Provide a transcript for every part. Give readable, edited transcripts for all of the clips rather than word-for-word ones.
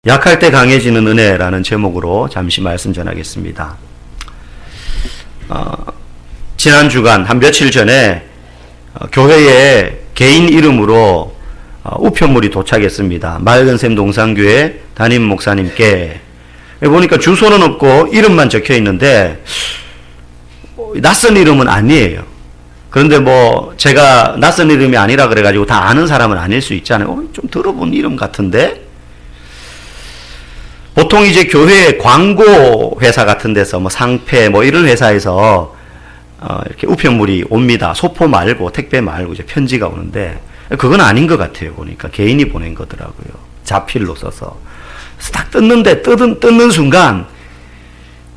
약할 때 강해지는 은혜라는 제목으로 잠시 말씀 전하겠습니다. 지난 주간 한 며칠 전에 교회에 개인 이름으로 우편물이 도착했습니다. 맑은샘 동산교회 담임 목사님께. 보니까 주소는 없고 이름만 적혀 있는데 낯선 이름은 아니에요. 그런데 제가 낯선 이름이 아니라 그래가지고 다 아는 사람은 아닐 수 있잖아요. 좀 들어본 이름 같은데? 보통 이제 교회 광고 회사 같은 데서 상패 이런 회사에서 이렇게 우편물이 옵니다. 소포 말고 택배 말고 이제 편지가 오는데 그건 아닌 것 같아요. 보니까 개인이 보낸 거더라고요. 자필로 써서. 딱 뜯는 순간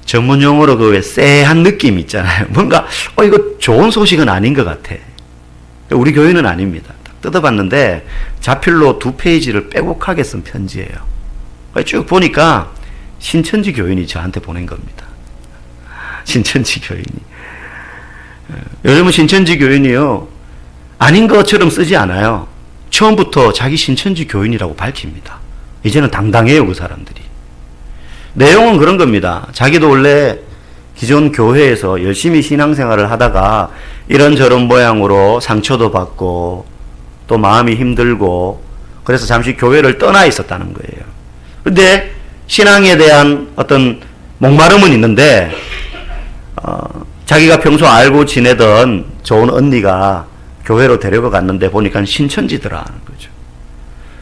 전문 용어로 그 왜 쎄한 느낌 있잖아요. 뭔가 이거 좋은 소식은 아닌 것 같아. 우리 교회는 아닙니다. 딱 뜯어봤는데 자필로 2페이지를 빼곡하게 쓴 편지예요. 쭉 보니까 신천지 교인이 저한테 보낸 겁니다. 신천지 교인이. 요즘은 신천지 교인이요, 아닌 것처럼 쓰지 않아요. 처음부터 자기 신천지 교인이라고 밝힙니다. 이제는 당당해요, 그 사람들이. 내용은 그런 겁니다. 자기도 원래 기존 교회에서 열심히 신앙생활을 하다가 이런저런 모양으로 상처도 받고 또 마음이 힘들고 그래서 잠시 교회를 떠나 있었다는 거예요. 근데 신앙에 대한 어떤 목마름은 있는데 자기가 평소 알고 지내던 좋은 언니가 교회로 데려가 갔는데 보니까 신천지더라 하는 거죠.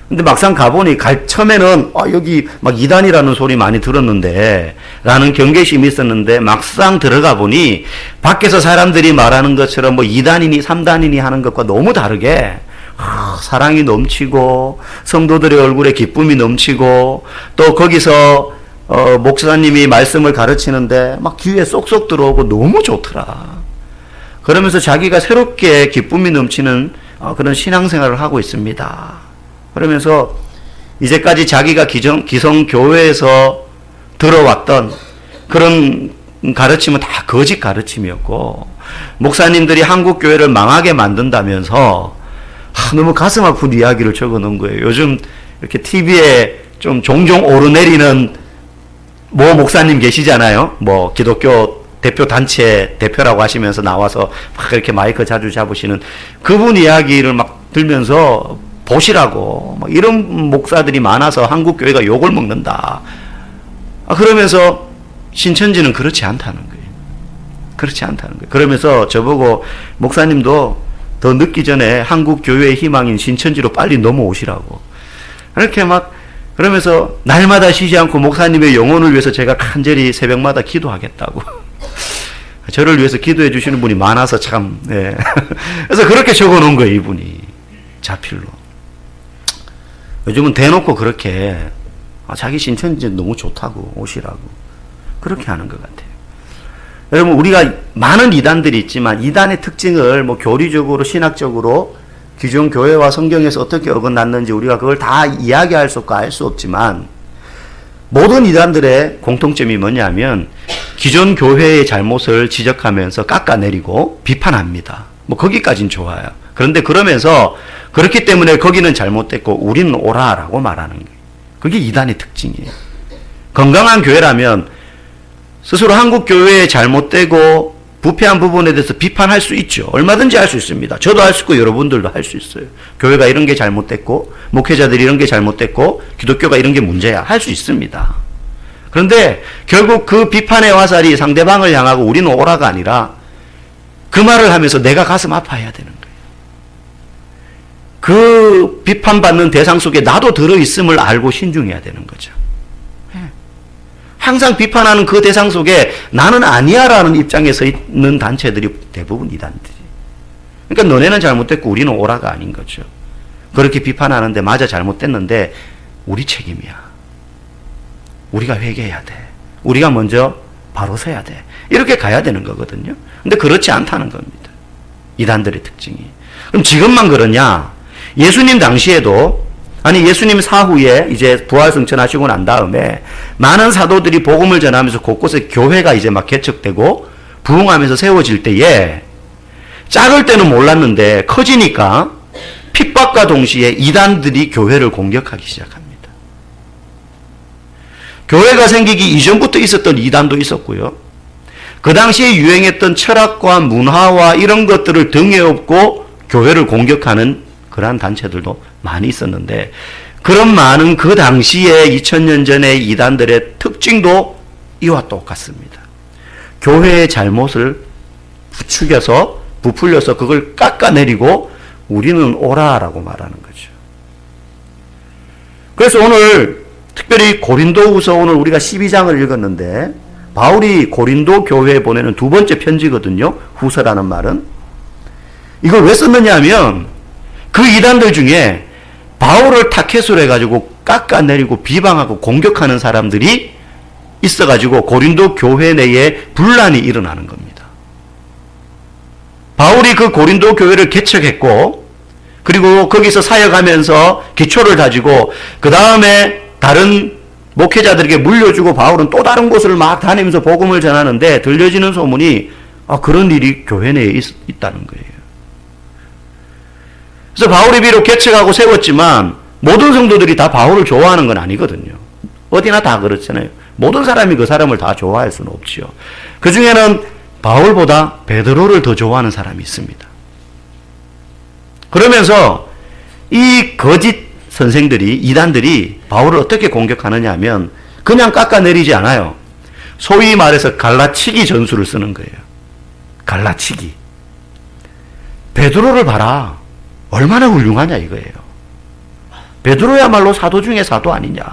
근데 막상 가보니 처음에는 여기 막 이단이라는 소리 많이 들었는데 라는 경계심이 있었는데 막상 들어가 보니 밖에서 사람들이 말하는 것처럼 2단이니 3단이니 하는 것과 너무 다르게 사랑이 넘치고 성도들의 얼굴에 기쁨이 넘치고 또 거기서 목사님이 말씀을 가르치는데 막 귀에 쏙쏙 들어오고 너무 좋더라. 그러면서 자기가 새롭게 기쁨이 넘치는 그런 신앙생활을 하고 있습니다. 그러면서 이제까지 자기가 기성 교회에서 들어왔던 그런 가르침은 다 거짓 가르침이었고 목사님들이 한국 교회를 망하게 만든다면서 너무 가슴 아픈 이야기를 적어 놓은 거예요. 요즘 이렇게 TV에 좀 종종 오르내리는 목사님 계시잖아요. 기독교 대표 단체 대표라고 하시면서 나와서 막 이렇게 마이크 자주 잡으시는 그분 이야기를 막 들면서 보시라고 이런 목사들이 많아서 한국 교회가 욕을 먹는다. 그러면서 신천지는 그렇지 않다는 거예요. 그렇지 않다는 거예요. 그러면서 저보고 목사님도 더 늦기 전에 한국 교회의 희망인 신천지로 빨리 넘어오시라고. 이렇게 그러면서 날마다 쉬지 않고 목사님의 영혼을 위해서 제가 간절히 새벽마다 기도하겠다고. 저를 위해서 기도해 주시는 분이 많아서 참, 네. 그래서 그렇게 적어 놓은 거예요, 이분이. 자필로. 요즘은 대놓고 그렇게, 자기 신천지 너무 좋다고, 오시라고. 그렇게 하는 것 같아요. 여러분, 우리가 많은 이단들이 있지만 이단의 특징을 교리적으로 신학적으로 기존 교회와 성경에서 어떻게 어긋났는지 우리가 그걸 다 이야기할 수 없고 알 수 없지만 모든 이단들의 공통점이 뭐냐면 기존 교회의 잘못을 지적하면서 깎아내리고 비판합니다. 거기까진 좋아요. 그런데 그러면서 그렇기 때문에 거기는 잘못됐고 우리는 옳아라고 말하는 거예요. 그게 이단의 특징이에요. 건강한 교회라면 스스로 한국 교회에 잘못되고 부패한 부분에 대해서 비판할 수 있죠. 얼마든지 할 수 있습니다. 저도 할 수 있고 여러분들도 할 수 있어요. 교회가 이런 게 잘못됐고 목회자들이 이런 게 잘못됐고 기독교가 이런 게 문제야. 할 수 있습니다. 그런데 결국 그 비판의 화살이 상대방을 향하고 우리는 오라가 아니라 그 말을 하면서 내가 가슴 아파해야 되는 거예요. 그 비판받는 대상 속에 나도 들어있음을 알고 신중해야 되는 거죠. 항상 비판하는 그 대상 속에 나는 아니야라는 입장에 서 있는 단체들이 대부분 이단들이. 그러니까 너네는 잘못됐고 우리는 오라가 아닌 거죠. 그렇게 비판하는데 맞아 잘못됐는데 우리 책임이야. 우리가 회개해야 돼. 우리가 먼저 바로 서야 돼. 이렇게 가야 되는 거거든요. 근데 그렇지 않다는 겁니다. 이단들의 특징이. 그럼 지금만 그러냐? 예수님 당시에도 예수님 사후에 이제 부활 승천하시고 난 다음에 많은 사도들이 복음을 전하면서 곳곳에 교회가 이제 막 개척되고 부흥하면서 세워질 때에 작을 때는 몰랐는데 커지니까 핍박과 동시에 이단들이 교회를 공격하기 시작합니다. 교회가 생기기 이전부터 있었던 이단도 있었고요. 그 당시에 유행했던 철학과 문화와 이런 것들을 등에 업고 교회를 공격하는 그러한 단체들도 많이 있었는데, 그런 많은 그 당시에 2000년 전의 이단들의 특징도 이와 똑같습니다. 교회의 잘못을 부추겨서 부풀려서 그걸 깎아내리고 우리는 옳아라고 말하는 거죠. 그래서 오늘 특별히 고린도후서, 오늘 우리가 12장을 읽었는데 바울이 고린도 교회에 보내는 두 번째 편지거든요. 후서라는 말은. 이걸 왜 썼느냐 하면 그 이단들 중에 바울을 타켓으로 해가지고 깎아내리고 비방하고 공격하는 사람들이 있어가지고 고린도 교회 내에 분란이 일어나는 겁니다. 바울이 그 고린도 교회를 개척했고, 그리고 거기서 사역하면서 기초를 다지고 그 다음에 다른 목회자들에게 물려주고 바울은 또 다른 곳을 막 다니면서 복음을 전하는데 들려지는 소문이 그런 일이 교회 내에 있다는 거예요. 그래서 바울이 비록 개척하고 세웠지만 모든 성도들이 다 바울을 좋아하는 건 아니거든요. 어디나 다 그렇잖아요. 모든 사람이 그 사람을 다 좋아할 수는 없지요. 그 중에는 바울보다 베드로를 더 좋아하는 사람이 있습니다. 그러면서 이 거짓 선생들이, 이단들이 바울을 어떻게 공격하느냐 하면 그냥 깎아내리지 않아요. 소위 말해서 갈라치기 전술을 쓰는 거예요. 갈라치기. 베드로를 봐라. 얼마나 훌륭하냐 이거예요. 베드로야말로 사도 중에 사도 아니냐.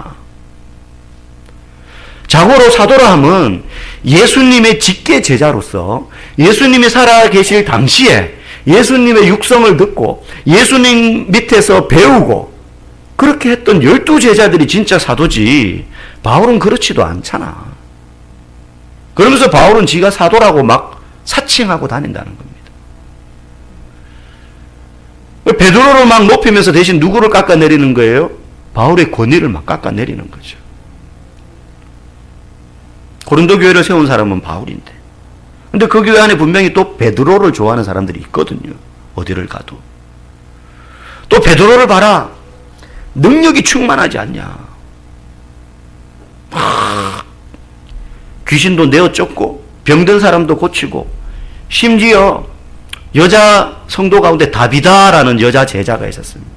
자고로 사도라 함은 예수님의 직계 제자로서 예수님이 살아계실 당시에 예수님의 육성을 듣고 예수님 밑에서 배우고 그렇게 했던 12제자들이 진짜 사도지, 바울은 그렇지도 않잖아. 그러면서 바울은 지가 사도라고 막 사칭하고 다닌다는 겁니다. 베드로를 막 높이면서 대신 누구를 깎아내리는 거예요? 바울의 권위를 막 깎아내리는 거죠. 고린도 교회를 세운 사람은 바울인데, 근데 그 교회 안에 분명히 또 베드로를 좋아하는 사람들이 있거든요. 어디를 가도. 또 베드로를 봐라. 능력이 충만하지 않냐. 귀신도 내어 쫓고 병든 사람도 고치고, 심지어 여자 성도 가운데 다비다라는 여자 제자가 있었습니다.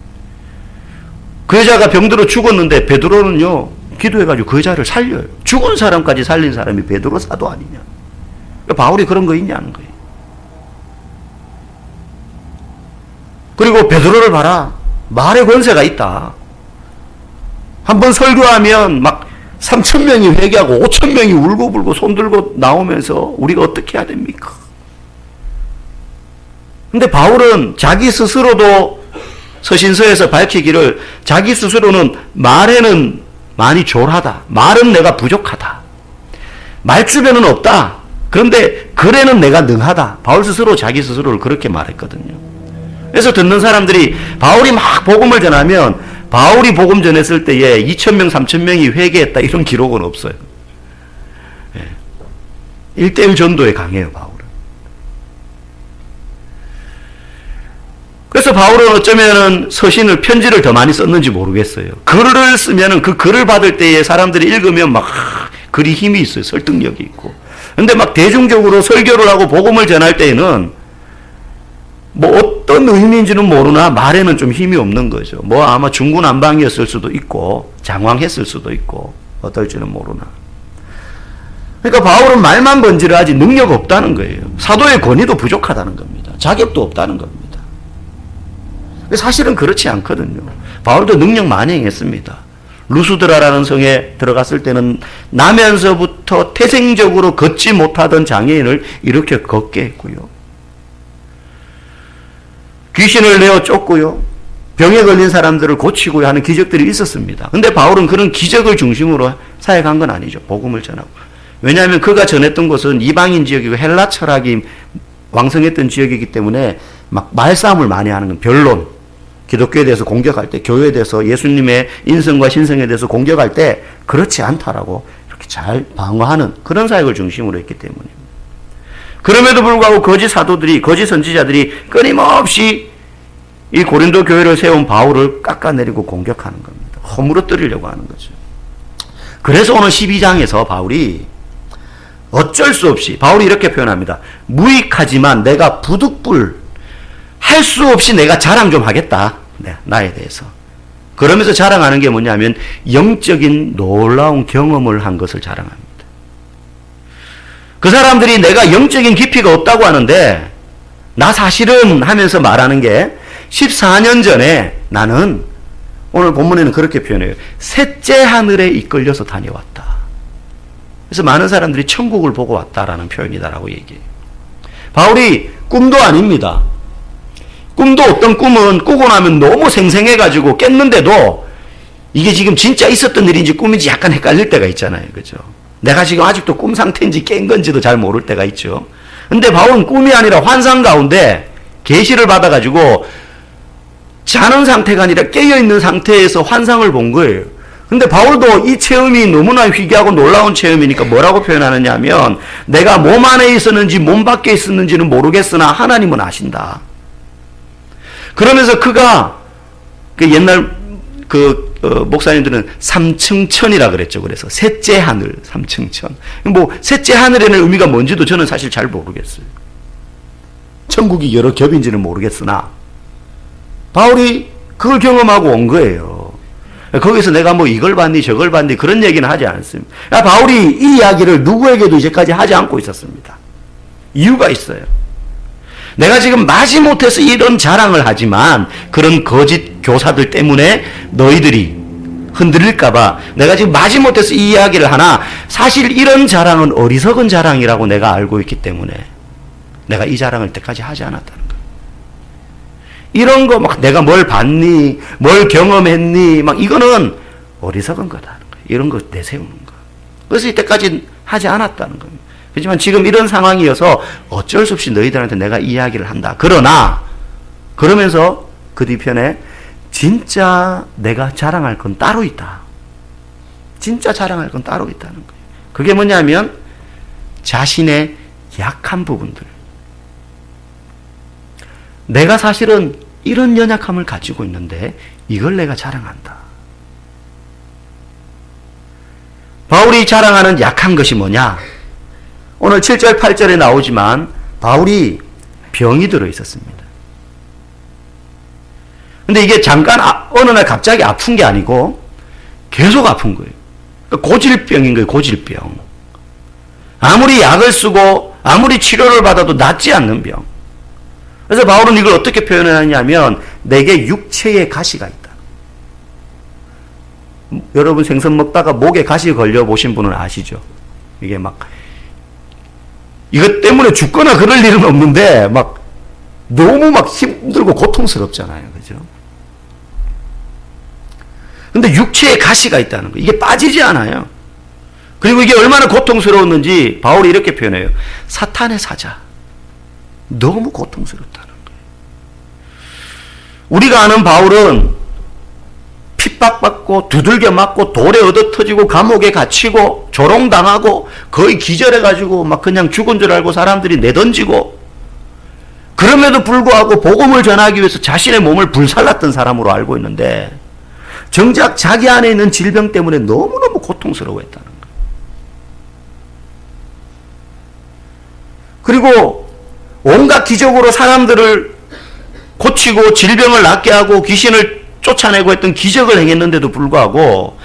그 여자가 병들어 죽었는데 베드로는요 기도해가지고 그 여자를 살려요. 죽은 사람까지 살린 사람이 베드로 사도 아니냐. 바울이 그런 거 있냐는 거예요. 그리고 베드로를 봐라. 말의 권세가 있다. 한번 설교하면 막 3,000명이 회개하고 5,000명이 울고불고 손들고 나오면서 우리가 어떻게 해야 됩니까? 근데 바울은 자기 스스로도 서신서에서 밝히기를 자기 스스로는 말에는 많이 졸하다. 말은 내가 부족하다. 말주변은 없다. 그런데 글에는 내가 능하다. 바울 스스로 자기 스스로를 그렇게 말했거든요. 그래서 듣는 사람들이 바울이 막 복음을 전하면 바울이 복음 전했을 때에 2,000명, 3,000명이 회개했다 이런 기록은 없어요. 1:1 전도에 강해요, 바울은. 그래서 바울은 어쩌면은 서신을, 편지를 더 많이 썼는지 모르겠어요. 글을 쓰면은 그 글을 받을 때에 사람들이 읽으면 막 글이 힘이 있어요. 설득력이 있고. 근데 막 대중적으로 설교를 하고 복음을 전할 때에는 뭐 어떤 의미인지는 모르나 말에는 좀 힘이 없는 거죠. 뭐 아마 중구난방이었을 수도 있고 장황했을 수도 있고 어떨지는 모르나. 그러니까 바울은 말만 번지르하지 능력 없다는 거예요. 사도의 권위도 부족하다는 겁니다. 자격도 없다는 겁니다. 사실은 그렇지 않거든요. 바울도 능력 많이 행했습니다. 루스드라라는 성에 들어갔을 때는 나면서부터 태생적으로 걷지 못하던 장애인을 이렇게 걷게 했고요. 귀신을 내어 쫓고요. 병에 걸린 사람들을 고치고요 하는 기적들이 있었습니다. 근데 바울은 그런 기적을 중심으로 사역한 건 아니죠. 복음을 전하고. 왜냐하면 그가 전했던 곳은 이방인 지역이고 헬라 철학이 왕성했던 지역이기 때문에 막 말싸움을 많이 하는 건 변론. 기독교에 대해서 공격할 때, 교회에 대해서 예수님의 인성과 신성에 대해서 공격할 때 그렇지 않다라고 이렇게 잘 방어하는 그런 사역을 중심으로 했기 때문입니다. 그럼에도 불구하고 거짓 사도들이, 거짓 선지자들이 끊임없이 이 고린도 교회를 세운 바울을 깎아내리고 공격하는 겁니다. 허물어뜨리려고 하는 거죠. 그래서 오늘 12장에서 바울이 어쩔 수 없이 바울이 이렇게 표현합니다. 무익하지만 내가 부득불 할 수 없이 내가 자랑 좀 하겠다. 네, 나에 대해서. 그러면서 자랑하는 게 뭐냐면 영적인 놀라운 경험을 한 것을 자랑합니다. 그 사람들이 내가 영적인 깊이가 없다고 하는데 나 사실은 하면서 말하는 게 14년 전에 나는 오늘 본문에는 그렇게 표현해요. 셋째 하늘에 이끌려서 다녀왔다. 그래서 많은 사람들이 천국을 보고 왔다라는 표현이다라고 얘기해요. 바울이 꿈도 아닙니다. 꿈도 어떤 꿈은 꾸고 나면 너무 생생해가지고 깼는데도 이게 지금 진짜 있었던 일인지 꿈인지 약간 헷갈릴 때가 있잖아요. 그죠? 내가 지금 아직도 꿈 상태인지 깬 건지도 잘 모를 때가 있죠. 근데 바울은 꿈이 아니라 환상 가운데 계시를 받아가지고 자는 상태가 아니라 깨어있는 상태에서 환상을 본 거예요. 근데 바울도 이 체험이 너무나 희귀하고 놀라운 체험이니까 뭐라고 표현하느냐 하면 내가 몸 안에 있었는지 몸 밖에 있었는지는 모르겠으나 하나님은 아신다. 그러면서 그가 그 옛날 목사님들은 삼층천이라 그랬죠. 그래서 셋째 하늘, 삼층천. 뭐 셋째 하늘에는 의미가 뭔지도 저는 사실 잘 모르겠어요. 천국이 여러 겹인지는 모르겠으나 바울이 그걸 경험하고 온 거예요. 거기서 내가 뭐 이걸 봤니 저걸 봤니 그런 얘기는 하지 않습니다. 바울이 이 이야기를 누구에게도 이제까지 하지 않고 있었습니다. 이유가 있어요. 내가 지금 마지못해서 이런 자랑을 하지만 그런 거짓 교사들 때문에 너희들이 흔들릴까봐 내가 지금 마지못해서 이 이야기를 하나 사실 이런 자랑은 어리석은 자랑이라고 내가 알고 있기 때문에 내가 이 자랑을 이때까지 하지 않았다는 거예요. 이런 거 막 내가 뭘 봤니 뭘 경험했니 막 이거는 어리석은 거다. 이런 거 내세우는 거. 그래서 이때까지 하지 않았다는 겁니다. 그렇지만 지금 이런 상황이어서 어쩔 수 없이 너희들한테 내가 이야기를 한다. 그러나 그러면서 그 뒤편에 진짜 내가 자랑할 건 따로 있다. 진짜 자랑할 건 따로 있다는 거예요. 그게 뭐냐면 자신의 약한 부분들. 내가 사실은 이런 연약함을 가지고 있는데 이걸 내가 자랑한다. 바울이 자랑하는 약한 것이 뭐냐? 오늘 7절 8절에 나오지만 바울이 병이 들어 있었습니다. 근데 이게 잠깐 어느 날 갑자기 아픈 게 아니고 계속 아픈 거예요. 고질병인 거예요. 고질병. 아무리 약을 쓰고 아무리 치료를 받아도 낫지 않는 병. 그래서 바울은 이걸 어떻게 표현하냐면 내게 육체에 가시가 있다. 여러분 생선 먹다가 목에 가시 걸려 보신 분은 아시죠? 이게 막 이것 때문에 죽거나 그럴 일은 없는데 막 너무 막 힘들고 고통스럽잖아요. 그죠? 근데 육체에 가시가 있다는 거. 이게 빠지지 않아요. 그리고 이게 얼마나 고통스러웠는지 바울이 이렇게 표현해요. 사탄의 사자. 너무 고통스럽다는 거예요. 우리가 아는 바울은 핍박받고 두들겨 맞고 돌에 얻어터지고 감옥에 갇히고 조롱당하고 거의 기절해가지고 막 그냥 죽은 줄 알고 사람들이 내던지고 그럼에도 불구하고 복음을 전하기 위해서 자신의 몸을 불살랐던 사람으로 알고 있는데 정작 자기 안에 있는 질병 때문에 너무너무 고통스러워했다는 거예요. 그리고 온갖 기적으로 사람들을 고치고 질병을 낫게 하고 귀신을 쫓아내고 했던 기적을 행했는데도 불구하고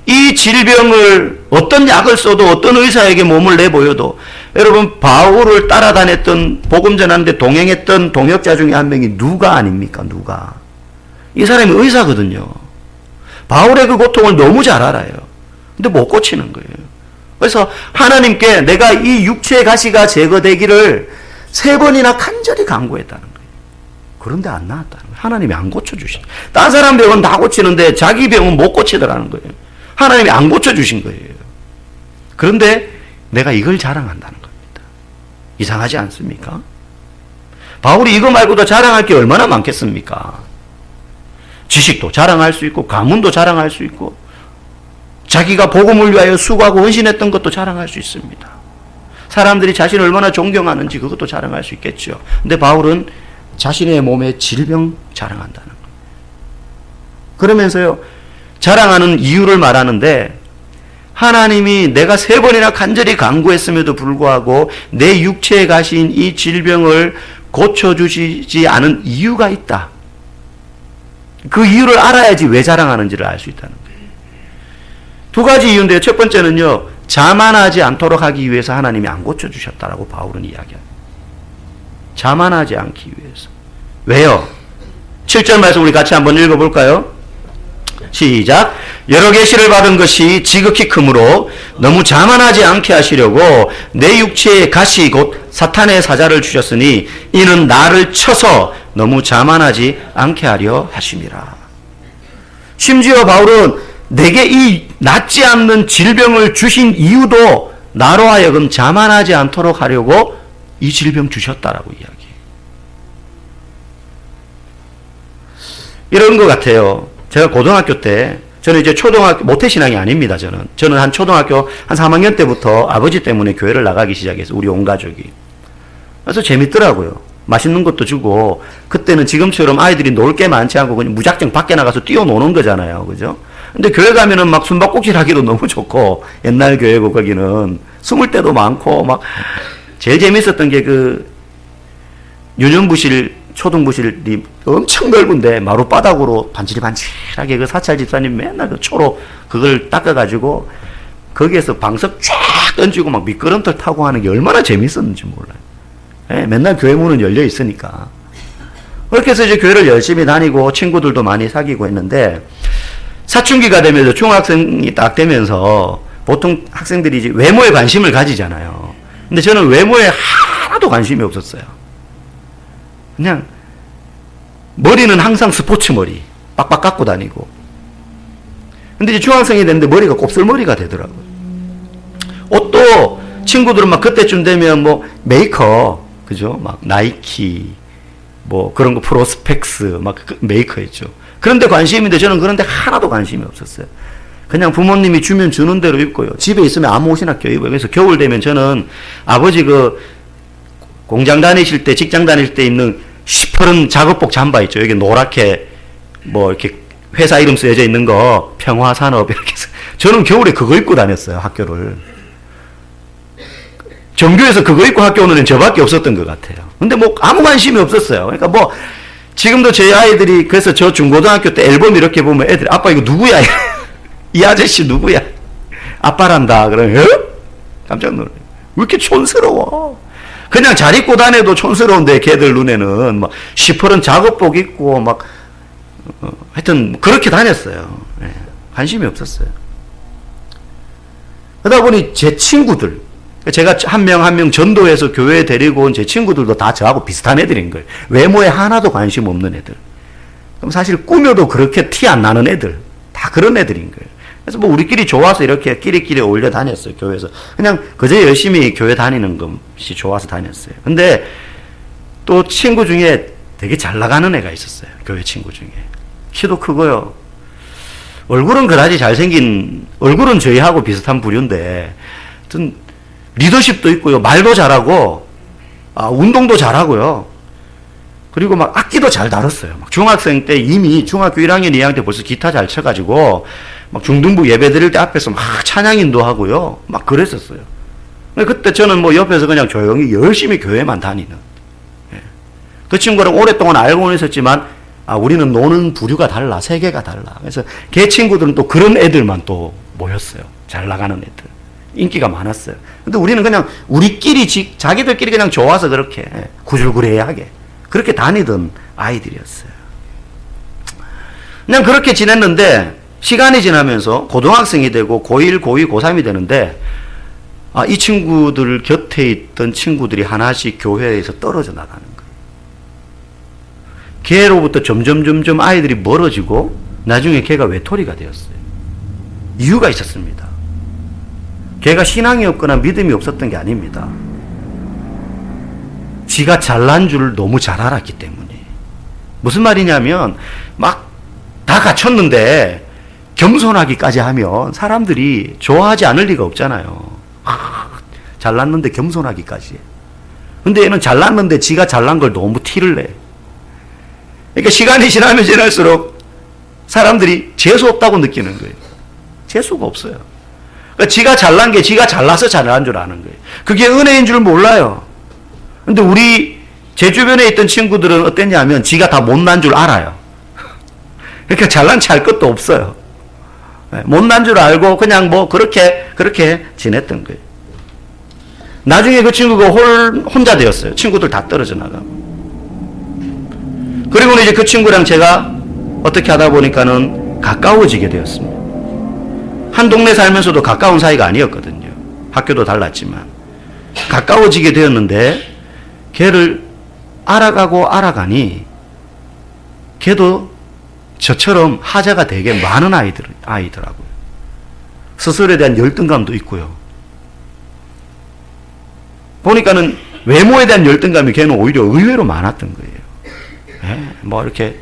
이 질병을 어떤 약을 써도 어떤 의사에게 몸을 내보여도 여러분 바울을 따라다녔던 복음 전하는데 동행했던 동역자 중에 한 명이 누가 아닙니까? 누가? 이 사람이 의사거든요. 바울의 그 고통을 너무 잘 알아요. 근데 못 고치는 거예요. 그래서 하나님께 내가 이 육체의 가시가 제거되기를 3번이나 간절히 간구했다는 거예요. 그런데 안 나았다는 거예요. 하나님이 안 고쳐주신. 딴 사람 병은 다 고치는데 자기 병은 못 고치더라는 거예요. 하나님이 안 고쳐주신 거예요. 그런데 내가 이걸 자랑한다는 겁니다. 이상하지 않습니까? 바울이 이거 말고도 자랑할 게 얼마나 많겠습니까? 지식도 자랑할 수 있고 가문도 자랑할 수 있고 자기가 복음을 위하여 수고하고 헌신했던 것도 자랑할 수 있습니다. 사람들이 자신을 얼마나 존경하는지 그것도 자랑할 수 있겠죠. 근데 바울은 자신의 몸의 질병 자랑한다는 거예요. 그러면서요 자랑하는 이유를 말하는데 하나님이 내가 3번이나 간절히 간구했음에도 불구하고 내 육체에 가신 이 질병을 고쳐주시지 않은 이유가 있다. 그 이유를 알아야지 왜 자랑하는지를 알 수 있다는 거예요. 2가지 이유인데요. 첫 번째는요. 자만하지 않도록 하기 위해서 하나님이 안 고쳐주셨다라고 바울은 이야기합니다. 자만하지 않기 위해서. 왜요? 7절 말씀 우리 같이 한번 읽어볼까요? 시작. 여러 계시를 받은 것이 지극히 크므로 너무 자만하지 않게 하시려고 내 육체에 가시 곧 사탄의 사자를 주셨으니 이는 나를 쳐서 너무 자만하지 않게 하려 하심이라. 심지어 바울은 내게 이 낫지 않는 질병을 주신 이유도 나로 하여금 자만하지 않도록 하려고 이 질병 주셨다라고 이야기해요. 이런 것 같아요. 제가 고등학교 때, 저는 이제 초등학교, 모태신앙이 아닙니다, 저는 한 초등학교 한 3학년 때부터 아버지 때문에 교회를 나가기 시작해서 우리 온 가족이. 그래서 재밌더라고요. 맛있는 것도 주고, 그때는 지금처럼 아이들이 놀 게 많지 않고 그냥 무작정 밖에 나가서 뛰어노는 거잖아요. 그죠? 근데 교회 가면은 막 숨바꼭질 하기도 너무 좋고, 옛날 교회고 거기는 숨을 때도 많고, 막, 제일 재밌었던 게 유년부실, 초등부실이 엄청 넓은데 마룻바닥으로 반질반질하게 그 사찰 집사님 맨날 그 초로 그걸 닦아가지고 거기에서 방석 쫙 던지고 막 미끄럼틀 타고 하는 게 얼마나 재밌었는지 몰라요. 예, 맨날 교회 문은 열려 있으니까. 그렇게 해서 이제 교회를 열심히 다니고 친구들도 많이 사귀고 했는데 사춘기가 되면서 중학생이 딱 되면서 보통 학생들이 이제 외모에 관심을 가지잖아요. 근데 저는 외모에 하나도 관심이 없었어요. 그냥 머리는 항상 스포츠 머리 빡빡 깎고 다니고. 근데 이제 중학생이 됐는데 머리가 곱슬머리가 되더라고요. 옷도 친구들은 막 그때쯤 되면 뭐 메이커, 그죠? 막 나이키 뭐 그런 거 프로스펙스 막 메이커 있죠. 그런데 관심인데 저는 그런데 하나도 관심이 없었어요. 그냥 부모님이 주면 주는 대로 입고요. 집에 있으면 아무 옷이나 껴입어요. 그래서 겨울 되면 저는 아버지 그 공장 다니실 때, 직장 다닐 때 입는 시퍼런 작업복 잠바 있죠. 여기 노랗게 뭐 이렇게 회사 이름 쓰여져 있는 거 평화산업 이렇게 해서 저는 겨울에 그거 입고 다녔어요. 학교를. 정교에서 그거 입고 학교 오는 애는 저밖에 없었던 것 같아요. 근데 뭐 아무 관심이 없었어요. 그러니까 뭐 지금도 제 아이들이 그래서 저 중고등학교 때 앨범 이렇게 보면 애들이 아빠 이거 누구야? 이 아저씨 누구야? 아빠란다. 그러면 깜짝 놀라요. 왜 이렇게 촌스러워? 그냥 잘 입고 다녀도 촌스러운데 걔들 눈에는 막 시퍼런 작업복 입고 막 하여튼 그렇게 다녔어요. 네, 관심이 없었어요. 그러다 보니 제 친구들, 제가 한 명 한 명 전도해서 교회에 데리고 온 제 친구들도 다 저하고 비슷한 애들인 거예요. 외모에 하나도 관심 없는 애들. 그럼 사실 꾸며도 그렇게 티 안 나는 애들. 다 그런 애들인 거예요. 그래서 뭐 우리끼리 좋아서 이렇게 끼리끼리 어울려 다녔어요. 교회에서. 그냥 그저 열심히 교회 다니는 것이 좋아서 다녔어요. 근데 또 친구 중에 되게 잘 나가는 애가 있었어요. 교회 친구 중에. 키도 크고요. 얼굴은 그다지 잘생긴, 얼굴은 저희하고 비슷한 부류인데 하여튼 리더십도 있고요. 말도 잘하고 운동도 잘하고요. 그리고 막 악기도 잘 다뤘어요. 막 중학생 때 이미 중학교 1학년, 2학년 때 벌써 기타 잘 쳐가지고 막 중등부 예배 드릴 때 앞에서 막 찬양인도 하고요. 막 그랬었어요. 그때 저는 뭐 옆에서 그냥 조용히 열심히 교회만 다니는. 예. 그 친구랑 오랫동안 알고는 있었지만 우리는 노는 부류가 달라. 세계가 달라. 그래서 걔 친구들은 또 그런 애들만 또 모였어요. 잘 나가는 애들. 인기가 많았어요. 근데 우리는 그냥 우리끼리 자기들끼리 그냥 좋아서 그렇게 구줄구레하게 그렇게 다니던 아이들이었어요. 그냥 그렇게 지냈는데 시간이 지나면서 고등학생이 되고 고1, 고2, 고3이 되는데 이 친구들 곁에 있던 친구들이 하나씩 교회에서 떨어져 나가는 거예요. 걔로부터 점점 아이들이 멀어지고 나중에 걔가 외톨이가 되었어요. 이유가 있었습니다. 걔가 신앙이 없거나 믿음이 없었던 게 아닙니다. 지가 잘난 줄 너무 잘 알았기 때문에. 무슨 말이냐면 막 다 갖췄는데 겸손하기까지 하면 사람들이 좋아하지 않을 리가 없잖아요. 잘났는데 겸손하기까지. 근데 얘는 잘났는데 지가 잘난 걸 너무 티를 내. 그러니까 시간이 지나면 지날수록 사람들이 재수 없다고 느끼는 거예요. 재수가 없어요. 그러니까 지가 잘난 게 지가 잘나서 잘난 줄 아는 거예요. 그게 은혜인 줄 몰라요. 근데 우리 제 주변에 있던 친구들은 어땠냐면 지가 다 못난 줄 알아요. 그러니까 잘난 체 할 것도 없어요. 못난 줄 알고 그냥 뭐 그렇게 지냈던 거예요. 나중에 그 친구가 혼자 되었어요. 친구들 다 떨어져 나가고. 그리고는 이제 그 친구랑 제가 어떻게 하다 보니까는 가까워지게 되었습니다. 한 동네 살면서도 가까운 사이가 아니었거든요. 학교도 달랐지만. 가까워지게 되었는데 걔를 알아가니 걔도 저처럼 하자가 되게 많은 아이더라고요. 스스로에 대한 열등감도 있고요. 보니까는 외모에 대한 열등감이 걔는 오히려 의외로 많았던 거예요. 뭐 이렇게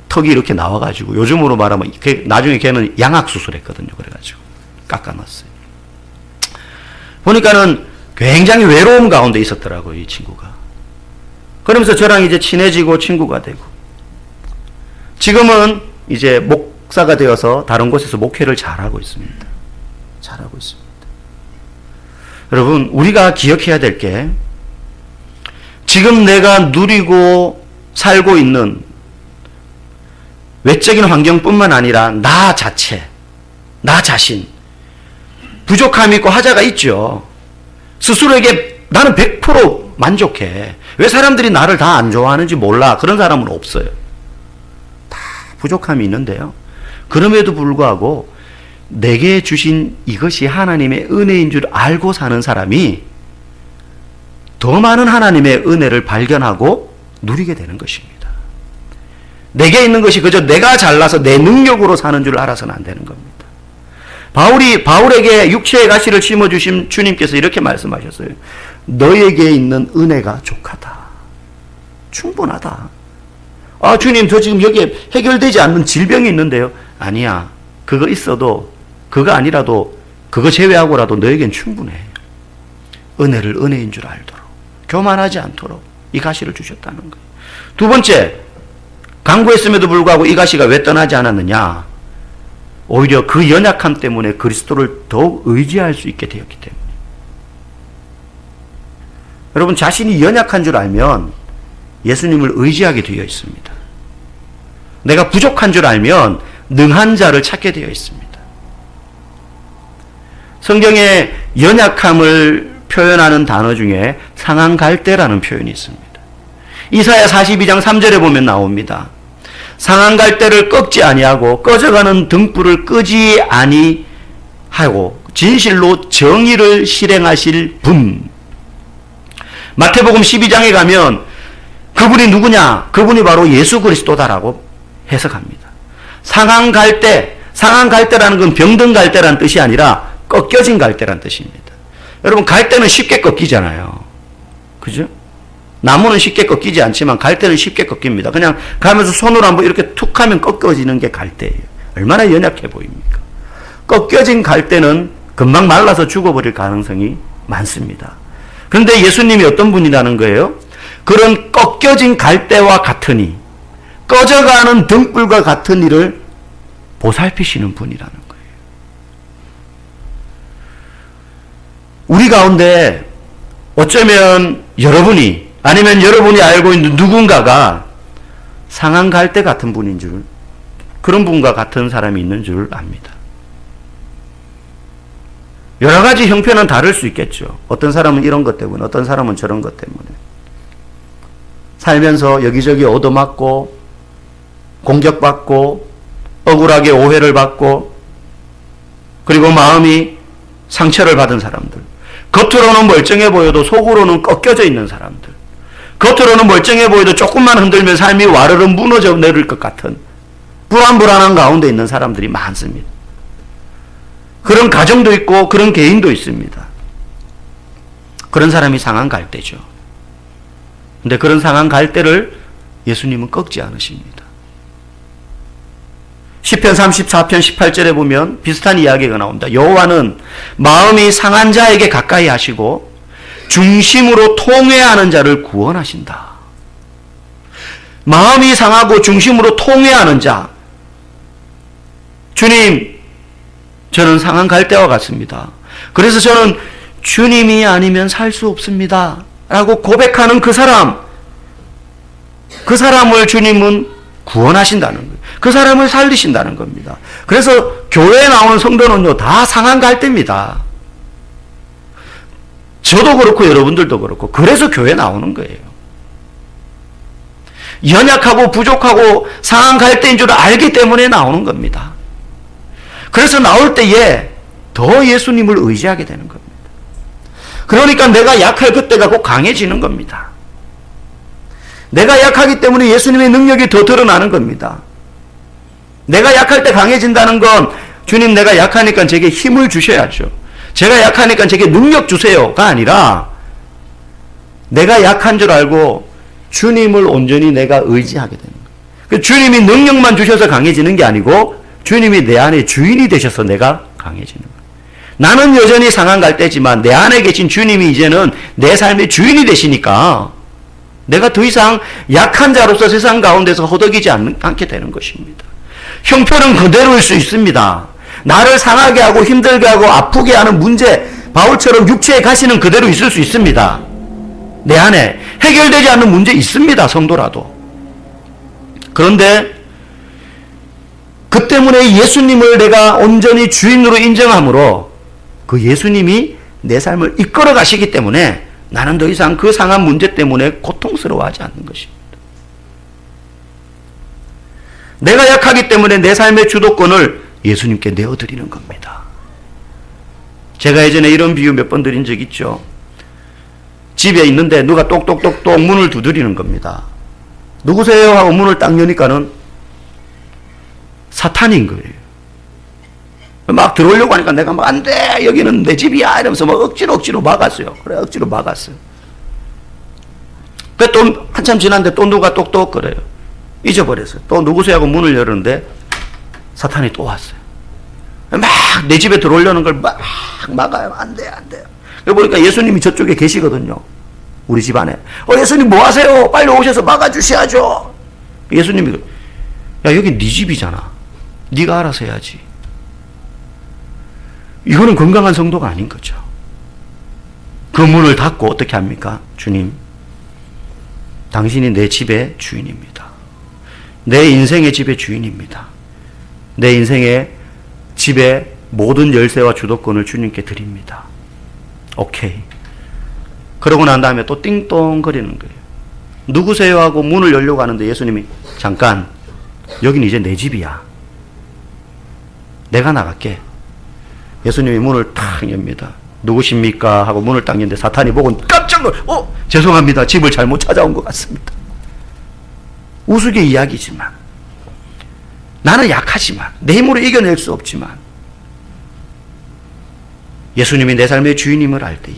턱이 이렇게 나와가지고 요즘으로 말하면 나중에 걔는 양악 수술했거든요. 그래가지고 깎아놨어요. 보니까는 굉장히 외로움 가운데 있었더라고요, 이 친구가. 그러면서 저랑 이제 친해지고 친구가 되고 지금은 이제 목사가 되어서 다른 곳에서 목회를 잘하고 있습니다. 잘하고 있습니다. 여러분, 우리가 기억해야 될 게 지금 내가 누리고 살고 있는 외적인 환경뿐만 아니라 나 자체, 나 자신 부족함이 있고 하자가 있죠. 스스로에게 나는 100% 만족해. 왜 사람들이 나를 다 안 좋아하는지 몰라. 그런 사람은 없어요. 다 부족함이 있는데요. 그럼에도 불구하고 내게 주신 이것이 하나님의 은혜인 줄 알고 사는 사람이 더 많은 하나님의 은혜를 발견하고 누리게 되는 것입니다. 내게 있는 것이 그저 내가 잘나서 내 능력으로 사는 줄 알아서는 안 되는 겁니다. 바울에게 육체의 가시를 심어주신 주님께서 이렇게 말씀하셨어요. 너에게 있는 은혜가 족하다. 충분하다. 아, 주님, 저 지금 여기에 해결되지 않는 질병이 있는데요. 아니야. 그거 있어도, 그거 아니라도, 그거 제외하고라도 너에겐 충분해. 은혜를 은혜인 줄 알도록, 교만하지 않도록 이 가시를 주셨다는 거예요. 두 번째, 강구했음에도 불구하고 이 가시가 왜 떠나지 않았느냐? 오히려 그 연약함 때문에 그리스도를 더욱 의지할 수 있게 되었기 때문에. 여러분, 자신이 연약한 줄 알면 예수님을 의지하게 되어 있습니다. 내가 부족한 줄 알면 능한 자를 찾게 되어 있습니다. 성경에 연약함을 표현하는 단어 중에 상한 갈대라는 표현이 있습니다. 이사야 42장 3절에 보면 나옵니다. 상한 갈대를 꺾지 아니하고 꺼져가는 등불을 끄지 아니하고 진실로 정의를 실행하실 분. 마태복음 12장에 가면 그분이 누구냐? 그분이 바로 예수 그리스도다라고 해석합니다. 상한 갈대라는 건 병든 갈대라는 뜻이 아니라 꺾여진 갈대라는 뜻입니다. 여러분, 갈대는 쉽게 꺾이잖아요. 그죠? 나무는 쉽게 꺾이지 않지만 갈대는 쉽게 꺾입니다. 그냥 가면서 손으로 한번 이렇게 툭 하면 꺾어지는 게 갈대예요. 얼마나 연약해 보입니까? 꺾여진 갈대는 금방 말라서 죽어버릴 가능성이 많습니다. 그런데 예수님이 어떤 분이라는 거예요? 그런 꺾여진 갈대와 같으니 꺼져가는 등불과 같은 이를 보살피시는 분이라는 거예요. 우리 가운데 어쩌면 여러분이 아니면 여러분이 알고 있는 누군가가 상한 갈대 같은 분인 줄, 그런 분과 같은 사람이 있는 줄 압니다. 여러 가지 형편은 다를 수 있겠죠. 어떤 사람은 이런 것 때문에, 어떤 사람은 저런 것 때문에. 살면서 여기저기 얻어맞고, 공격받고, 억울하게 오해를 받고, 그리고 마음이 상처를 받은 사람들. 겉으로는 멀쩡해 보여도 속으로는 꺾여져 있는 사람들. 겉으로는 멀쩡해 보여도 조금만 흔들면 삶이 와르르 무너져 내릴 것 같은 불안한 가운데 있는 사람들이 많습니다. 그런 가정도 있고 그런 개인도 있습니다. 그런 사람이 상한 갈대죠. 근데 그런 상한 갈대를 예수님은 꺾지 않으십니다. 시편 34편 18절에 보면 비슷한 이야기가 나옵니다. 여호와는 마음이 상한 자에게 가까이 하시고 중심으로 통회하는 자를 구원하신다. 마음이 상하고 중심으로 통회하는 자. 주님, 저는 상한 갈대와 같습니다. 그래서 저는 주님이 아니면 살 수 없습니다 라고 고백하는 그 사람을 주님은 구원하신다는 거예요. 그 사람을 살리신다는 겁니다. 그래서 교회에 나오는 성도는요, 다 상한 갈대입니다. 저도 그렇고 여러분들도 그렇고, 그래서 교회에 나오는 거예요. 연약하고 부족하고 상한 갈대인 줄 알기 때문에 나오는 겁니다. 그래서 나올 때에 더 예수님을 의지하게 되는 겁니다. 그러니까 내가 약할 그때가 곧 강해지는 겁니다. 내가 약하기 때문에 예수님의 능력이 더 드러나는 겁니다. 내가 약할 때 강해진다는 건 주님 내가 약하니까 제게 힘을 주셔야죠. 제가 약하니까 제게 능력 주세요가 아니라 내가 약한 줄 알고 주님을 온전히 내가 의지하게 되는 거예요. 주님이 능력만 주셔서 강해지는 게 아니고 주님이 내 안에 주인이 되셔서 내가 강해지는 거예요. 나는 여전히 상한 갈대지만 내 안에 계신 주님이 이제는 내 삶의 주인이 되시니까 내가 더 이상 약한 자로서 세상 가운데서 허덕이지 않게 되는 것입니다. 형편은 그대로일 수 있습니다. 나를 상하게 하고 힘들게 하고 아프게 하는 문제, 바울처럼 육체의 가시는 그대로 있을 수 있습니다. 내 안에 해결되지 않는 문제 있습니다. 성도라도. 그런데 그 때문에 예수님을 내가 온전히 주인으로 인정함으로 그 예수님이 내 삶을 이끌어 가시기 때문에 나는 더 이상 그 상한 문제 때문에 고통스러워하지 않는 것입니다. 내가 약하기 때문에 내 삶의 주도권을 예수님께 내어드리는 겁니다. 제가 예전에 이런 비유 몇 번 드린 적 있죠. 집에 있는데 누가 똑똑똑똑 문을 두드리는 겁니다. 누구세요? 하고 문을 딱 여니까는 사탄인 거예요. 막 들어오려고 하니까 내가 막 안 돼! 여기는 내 집이야! 이러면서 막 억지로 막았어요. 그래, 억지로 막았어요. 그 또 한참 지났는데 또 누가 똑똑 그래요. 잊어버렸어요. 또 누구세요? 하고 문을 열었는데 사탄이 또 왔어요. 막 내 집에 들어오려는 걸 막 막아요. 안 돼, 안 돼요. 그러고 보니까 예수님이 저쪽에 계시거든요. 우리 집 안에. 예수님 뭐 하세요? 빨리 오셔서 막아주셔야죠. 예수님이, 야, 여기 네 집이잖아. 네가 알아서 해야지. 이거는 건강한 성도가 아닌 거죠. 그 문을 닫고 어떻게 합니까? 주님, 당신이 내 집의 주인입니다. 내 인생의 집의 주인입니다. 내 인생의 집의 모든 열쇠와 주도권을 주님께 드립니다. 오케이. 그러고 난 다음에 또 띵동 거리는 거예요. 누구세요? 하고 문을 열려고 하는데 예수님이 잠깐, 여긴 이제 내 집이야. 내가 나갈게. 예수님이 문을 탁 엽니다. 누구십니까? 하고 문을 딱 여는데 사탄이 보고 깜짝 놀라, 죄송합니다. 집을 잘못 찾아온 것 같습니다. 우스개 이야기지만, 나는 약하지만, 내 힘으로 이겨낼 수 없지만, 예수님이 내 삶의 주인임을 알 때에,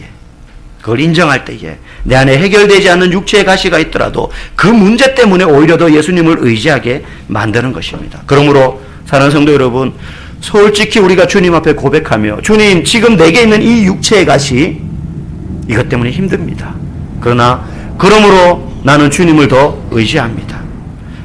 그걸 인정할 때에, 내 안에 해결되지 않는 육체의 가시가 있더라도 그 문제 때문에 오히려 더 예수님을 의지하게 만드는 것입니다. 그러므로 사랑하는 성도 여러분, 솔직히 우리가 주님 앞에 고백하며, 주님, 지금 내게 있는 이 육체의 가시, 이것 때문에 힘듭니다. 그러므로 나는 주님을 더 의지합니다.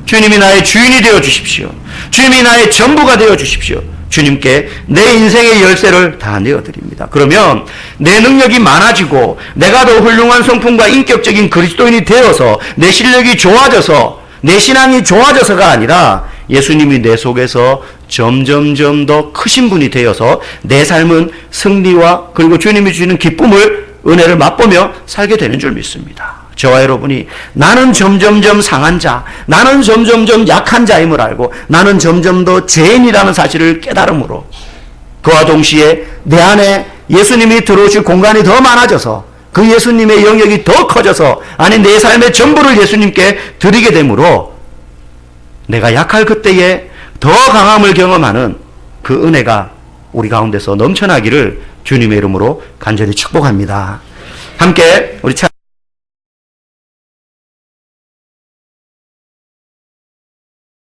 주님이 나의 주인이 되어 주십시오. 주님이 나의 전부가 되어 주십시오. 주님께 내 인생의 열쇠를 다 내어드립니다. 그러면 내 능력이 많아지고 내가 더 훌륭한 성품과 인격적인 그리스도인이 되어서 내 실력이 좋아져서 내 신앙이 좋아져서가 아니라 예수님이 내 속에서 점점점 더 크신 분이 되어서 내 삶은 승리와 그리고 주님이 주시는 기쁨을, 은혜를 맛보며 살게 되는 줄 믿습니다. 저와 여러분이 나는 점점점 상한 자, 나는 점점점 약한 자임을 알고 나는 점점 더 죄인이라는 사실을 깨달음으로 그와 동시에 내 안에 예수님이 들어오실 공간이 더 많아져서 그 예수님의 영역이 더 커져서 아니 내 삶의 전부를 예수님께 드리게 되므로 내가 약할 그때에 더 강함을 경험하는 그 은혜가 우리 가운데서 넘쳐나기를 주님의 이름으로 간절히 축복합니다. 함께 우리